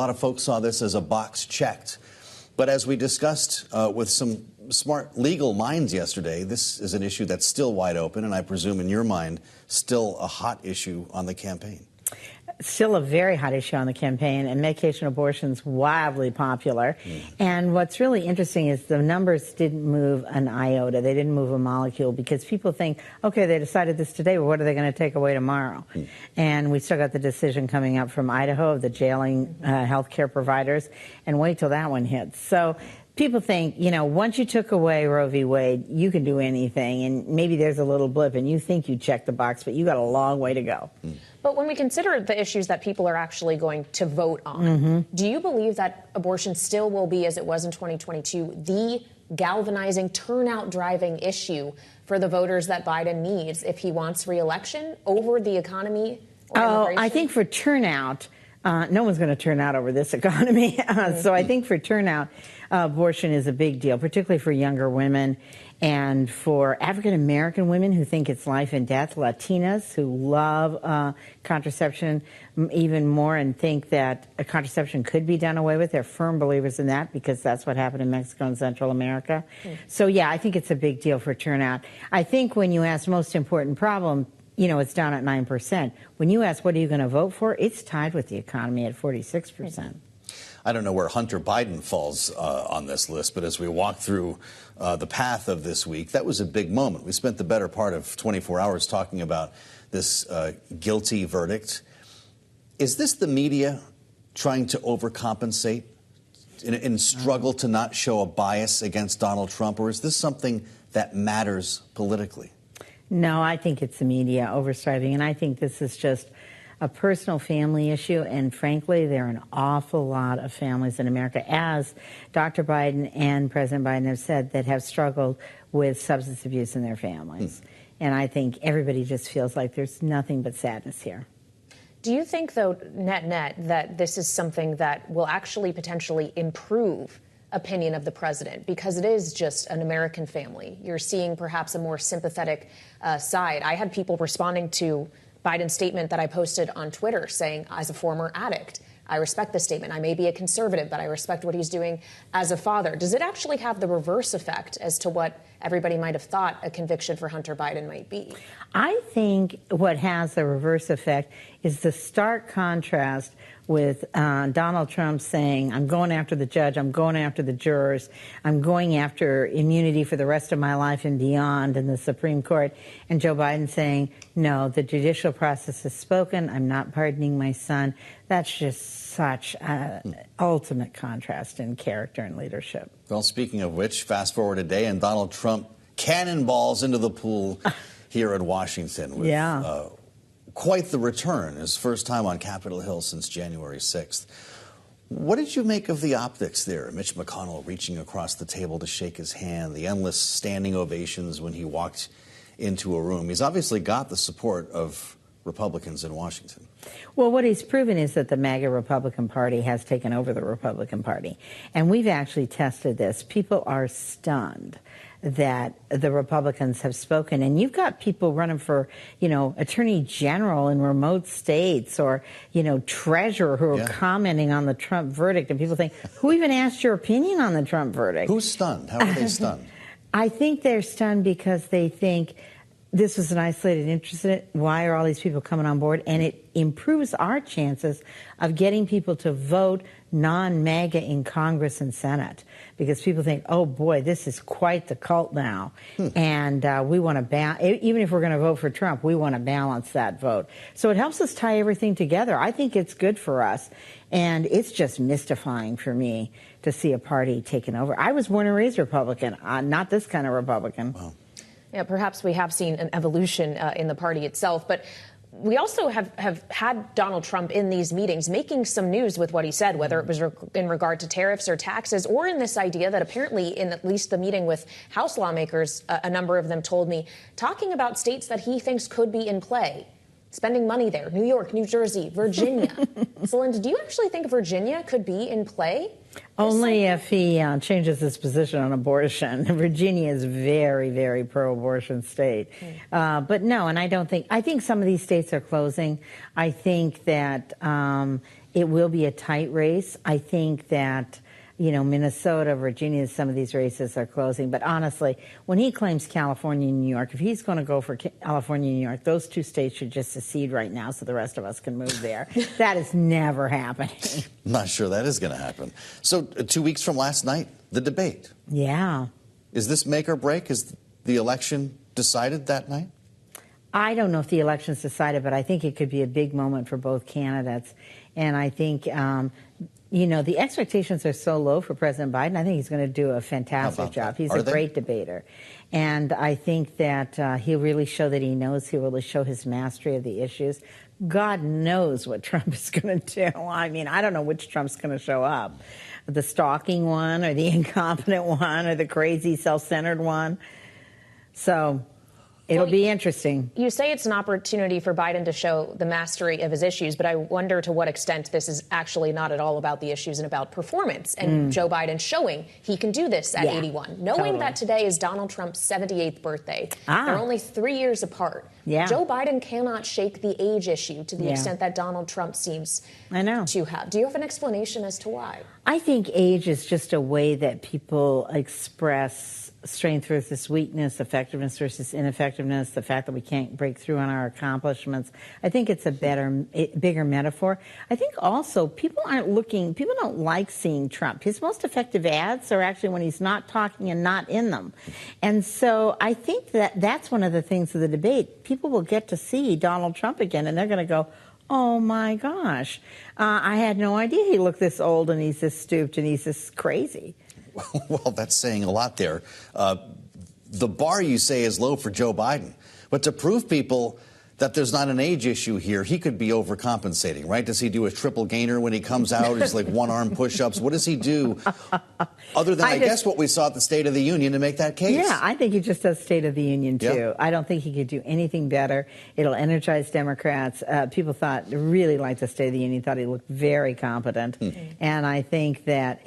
A lot of folks saw this as a box checked. But as we discussed with some smart legal minds yesterday, this is an issue that's still wide open, and I presume in your mind, still a hot issue on the campaign. Still a very hot issue on the campaign, and medication abortion's wildly popular. And what's really interesting is the numbers didn't move an iota. They didn't move a molecule, because people think, okay, they decided this today, well, what are they going to take away tomorrow? And we still got the decision coming up from Idaho of the jailing healthcare providers, and wait till that one hits. So people think, you know, once you took away Roe v. Wade, you can do anything, and maybe there's a little blip, and you think you checked the box, but you got a long way to go. But when we consider the issues that people are actually going to vote on, do you believe that abortion still will be, as it was in 2022, the galvanizing, turnout-driving issue for the voters that Biden needs if he wants re-election over the economy or immigration? I think for turnout, no one's going to turn out over this economy. So I think for turnout, abortion is a big deal, particularly for younger women and for African-American women who think it's life and death, Latinas who love contraception even more and think that a contraception could be done away with. They're firm believers in that because that's what happened in Mexico and Central America. So, yeah, I think it's a big deal for turnout. I think when you ask most important problem, you know, it's down at 9%. When you ask what are you going to vote for, it's tied with the economy at 46%. I don't know where Hunter Biden falls on this list, but as we walk through the path of this week, that was a big moment. We spent the better part of 24 hours talking about this guilty verdict. Is this the media trying to overcompensate in struggle to not show a bias against Donald Trump, or is this something that matters politically? No, I think it's the media overstriving, and I think this is just a personal family issue, and frankly, there are an awful lot of families in America, as Dr. Biden and President Biden have said, that have struggled with substance abuse in their families. And I think everybody just feels like there's nothing but sadness here. Do you think, though, net, that this is something that will actually potentially improve opinion of the president, because it is just an American family? You're seeing perhaps a more sympathetic side. I had people responding to Biden's statement that I posted on Twitter saying, as a former addict, I respect this statement. I may be a conservative, but I respect what he's doing as a father. Does it actually have the reverse effect as to what everybody might have thought a conviction for Hunter Biden might be? I think what has the reverse effect is the stark contrast with Donald Trump saying, I'm going after the judge, I'm going after the jurors, I'm going after immunity for the rest of my life and beyond in the Supreme Court, and Joe Biden saying, no, the judicial process has spoken, I'm not pardoning my son. That's just such an ultimate contrast in character and leadership. Well, speaking of which, fast forward a day and Donald Trump cannonballs into the pool here in Washington with quite the return, his first time on Capitol Hill since January 6th. What did you make of the optics there? Mitch McConnell reaching across the table to shake his hand, the endless standing ovations when he walked into a room. He's obviously got the support of Republicans in Washington. Well, what he's proven is that the MAGA Republican Party has taken over the Republican Party. And we've actually tested this. People are stunned that the Republicans have spoken. And you've got people running for, you know, attorney general in remote states or, you know, treasurer who are commenting on the Trump verdict. And people think, who even asked your opinion on the Trump verdict? Who's stunned? How are they stunned? I think they're stunned because they think this was an isolated incident. Why are all these people coming on board? And it improves our chances of getting people to vote non-MAGA in Congress and Senate, because people think, oh boy, this is quite the cult now. And we want to even if we're going to vote for Trump, we want to balance that vote. So it helps us tie everything together. I think it's good for us. And it's just mystifying for me to see a party taken over. I was born and raised Republican, not this kind of Republican. Wow. Yeah, perhaps we have seen an evolution in the party itself, but we also have had Donald Trump in these meetings making some news with what he said, whether it was in regard to tariffs or taxes, or in this idea that apparently in at least the meeting with House lawmakers, a number of them told me, talking about states that he thinks could be in play, spending money there, New York, New Jersey, Virginia. Celinda, do you actually think Virginia could be in play? Only if he changes his position on abortion. Virginia is very, very pro-abortion state. But no, and I think some of these states are closing. I think that It will be a tight race. I think that, Minnesota, Virginia, some of these races are closing. But honestly, when he claims California and New York, if he's going to go for California and New York, those two states should just secede right now so the rest of us can move there. That is never happening. I'm not sure that is going to happen. So 2 weeks from last night, the debate. Yeah. Is this make or break? Is the election decided that night? I don't know if the election's decided, but I think it could be a big moment for both candidates. And I think, the expectations are so low for President Biden. I think he's going to do a fantastic job. He's a great debater. And I think that he'll really show that he knows. He'll really show his mastery of the issues. God knows what Trump is going to do. I mean, I don't know which Trump's going to show up. The stalking one or the incompetent one or the crazy self-centered one. So it'll be interesting. You say it's an opportunity for Biden to show the mastery of his issues, but I wonder to what extent this is actually not at all about the issues and about performance. And Joe Biden showing he can do this at 81. Knowing that today is Donald Trump's 78th birthday. They're only 3 years apart. Joe Biden cannot shake the age issue to the extent that Donald Trump seems to have. Do you have an explanation as to why? I think age is just a way that people express strength versus weakness, effectiveness versus ineffectiveness, the fact that we can't break through on our accomplishments. I think it's a bigger metaphor. I think also people don't like seeing Trump. His most effective ads are actually when he's not talking and not in them. And so I think that that's one of the things of the debate. People will get to see Donald Trump again, and they're going to go, oh my gosh, I had no idea he looked this old and he's this stooped and he's this crazy. Well, that's saying a lot there. The bar, you say, is low for Joe Biden. But to prove people that there's not an age issue here, he could be overcompensating, right? Does he do a triple gainer when he comes out? It's like one-arm push-ups. What does he do other than, I guess, what we saw at the State of the Union to make that case? Yeah, I think he just does State of the Union, too. Yeah. I don't think he could do anything better. It'll energize Democrats. People really liked the State of the Union, thought he looked very competent. And I think that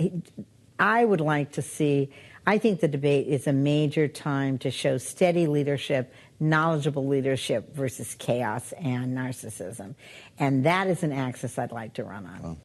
I would like to see, I think the debate is a major time to show steady leadership, knowledgeable leadership versus chaos and narcissism. And that is an axis I'd like to run on.